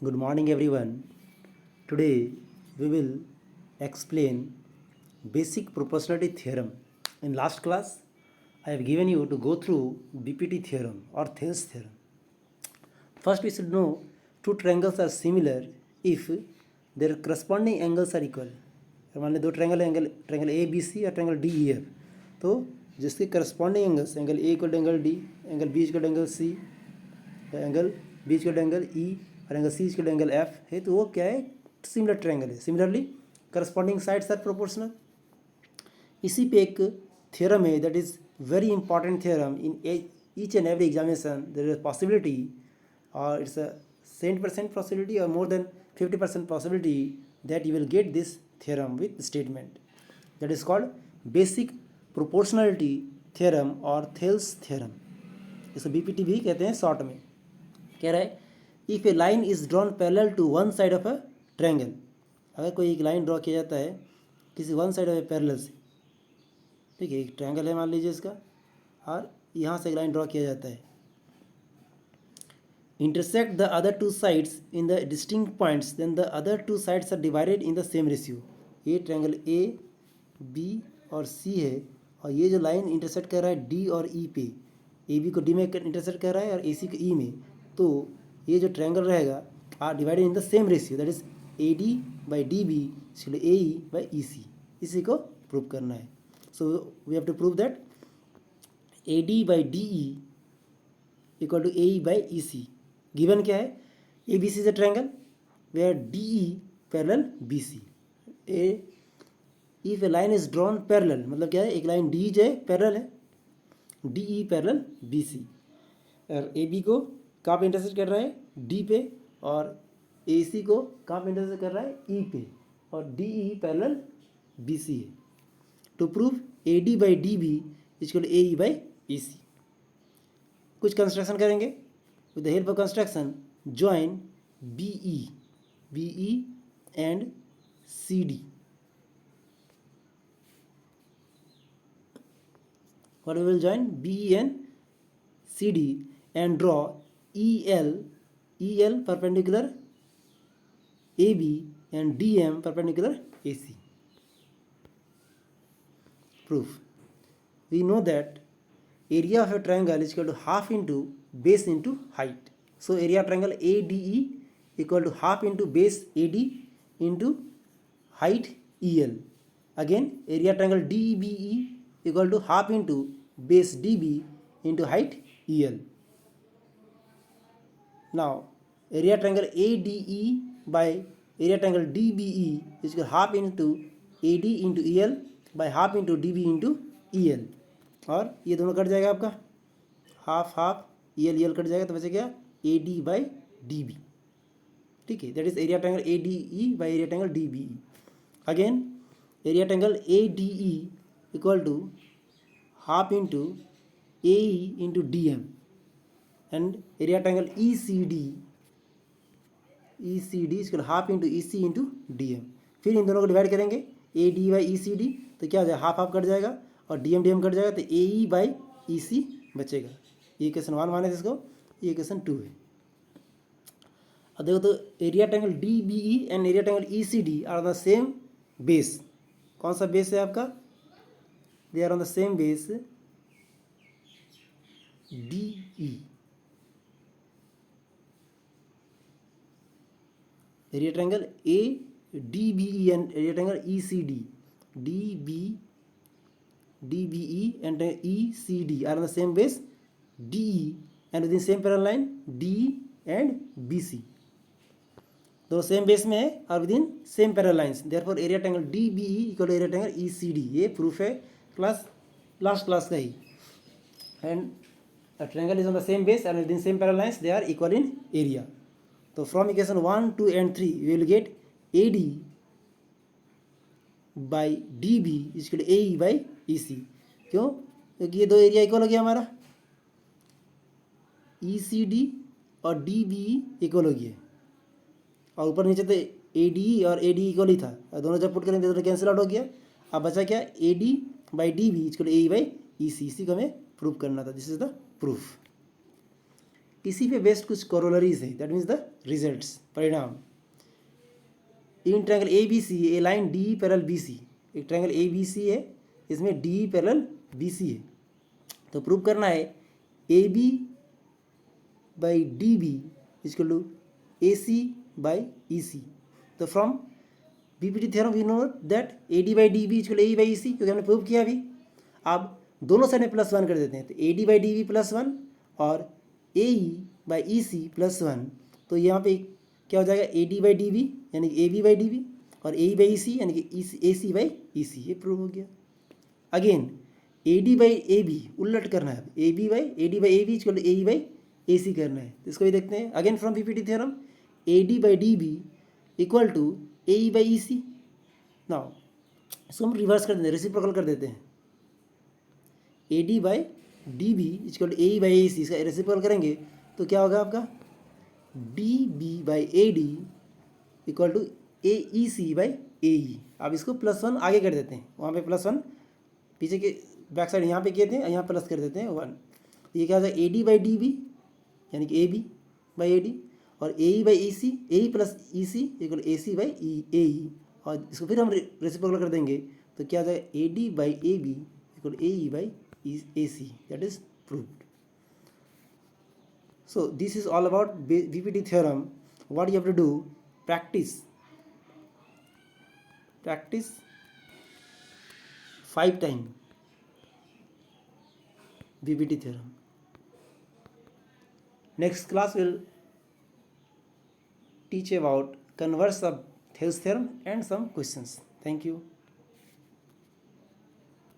Good morning, everyone. Today we will explain basic proportionality theorem. In last class, I have given you to go through BPT theorem or Thales theorem. First, we should know two triangles are similar if their corresponding angles are equal. मान लो दो triangle है, triangle A B C और triangle D E F, तो जिसके corresponding angles angle A equal to angle D, angle B equal to angle C, angle B equal to angle E और angle C equal to angle F है, तो वो क्या है, similar triangle है. Similarly corresponding sides are proportional. इसी पे एक थ्योरम है, that is very important theorem in each and every examination. There is possibility or it's a 100% possibility or more than 50% possibility that you will get this theorem with statement, that is called basic proportionality theorem or Thales theorem. इसको BPT भी कहते हैं short में. कह रहा है if a line is drawn parallel to one side of a triangle. अगर कोई एक लाइन ड्रॉ किया जाता है किसी one side of a parallel से, ठीक है, एक ट्रायंगल है मान लीजिए इसका, और यहाँ से एक लाइन ड्रॉ किया जाता है, intersect the other two sides in the distinct points, then the other two sides are divided in the same ratio. ये ट्रायंगल ए बी और सी है, और ये जो लाइन इंटरसेक्ट कर रहा है डी और ई पे, ए बी को डी में इंटरसेक्ट कर रहा है और ए सी को ई में, तो ये जो ट्रायंगल रहेगा are divided in the same ratio, that is A D by D B equal A E by E C. इसी को प्रूव करना है. So we have to prove that A D by D E equal to A E by E C. Given क्या है, A B C is a triangle where D E parallel B C. If a line is drawn parallel, मतलब क्या है, एक line D जो है parallel है D E parallel B C, और ए बी को कहाँ पे इंटरसेक्ट कर रहा है डी पे, और ए सी को कहाँ पे इंटरसेक्ट कर रहा है ई पे, और D E parallel B C है. To prove A D by D B equal A E by E C, कुछ कंस्ट्रक्शन करेंगे. With the help of construction, join BE and CD. What we will join BE and CD and draw EL perpendicular AB and DM perpendicular AC. Proof. We know that area of a triangle is equal to half into base into height. So area triangle ADE equal to half into base AD into height EL. Again area triangle DBE equal to half into base DB into height EL. Now area triangle ADE by area triangle DBE is equal to half into AD into EL by half into DB into EL. और ये दोनों cut जाएगा आपका, half half EL EL cut जाएगा, तो वैसे क्या A D by D B. ठीक है, that is area triangle A D E by area triangle D B E. Again area triangle A D E equal to half into A E into D M, and area triangle E C D equal half into E C into D M. फिर इन दोनों को divide करेंगे, A D by E C D, तो क्या हो जाएगा, half half cut जाएगा और डी एम कट जाएगा, तो ए ई बाई ई सी बचेगा. ये क्वेश्चन 1 माने थे इसको, ये क्वेश्चन 2 है. अब देखो तो area triangle D B E and area triangle E C D are the same base. कौन सा बेस है आपका, they are on the same base D E. Area triangle A D B E and area triangle E C D, D B E and ECD are on the same base DE and within same parallel line DE and BC. दोनों same base में है और within same parallel lines, therefore area triangle DBE equal to area triangle ECD. ये proof है last class का ही. And triangle is on the same base and within same parallel lines, they are equal in area. तो from equation 1, 2 and 3 we will get AD by DB equal to AE by EC. क्यों, क्योंकि ये दो area equal हो गया हमारा, ECD और DBE equal हो गया, और ऊपर नीचे तो ADE और ADE इक्वल ही था, और दोनों जब पुट करेंगे तो कैंसिल आउट हो गया. अब बचा क्या, AD by DB equal to AE by EC. इसी को हमें प्रूफ करना था. This is the proof. इसी पे बेस्ड कुछ कोरोलरीज है, दैट मीन्स द रिजल्ट्स, परिणाम। In triangle A B C a line D parallel B C, एक ट्रायंगल ए बी सी है, इसमें डी पैरेलल बी सी है, तो प्रूव करना है A B by D B equal to A C by E C. तो from BPT theorem we know that A D by D B equal A by E C, क्योंकि हमने prove किया अभी। आप दोनों साइड में +1 कर देते हैं, तो A D by D B +1 और ए ई बाई ई सी +1, तो यहाँ पे क्या हो जाएगा, A D by D B यानी कि A B by D B, और ए ई बाई ई सी यानी कि ए सी बाई ई सी, ये प्रूव हो गया। Again A D by A B उलट करना है, A D by A B equal A E by A C करना है, तो इसको भी देखते हैं। Again from BPT theorem A D by D B equal to A E by E C. Now इसको हम रिवर्स कर देते हैं, रेसिप्रोकल कर देते हैं। A D by D B equal to A E by A C, इसका reciprocal करेंगे तो क्या होगा आपका, D B by A D equal to A E C by A E. अब इसको +1 आगे कर देते हैं, वहाँ पे +1 पीछे के बैक साइड यहाँ पे किए थे, यहाँ प्लस कर देते हैं 1। ये क्या हो जाएगा, A D by D B यानी कि A B by A D, और A E by E C, A E plus E C equal A C by A E, और इसको फिर हम रेसिप्रोकल कर देंगे तो क्या हो जाएगा, A D by A B equal A E by A C, that is proved. So this is all about BPT theorem. What you have to do, practice 5 times BPT theorem. Next class will teach about converse of Thales theorem and some questions. Thank you.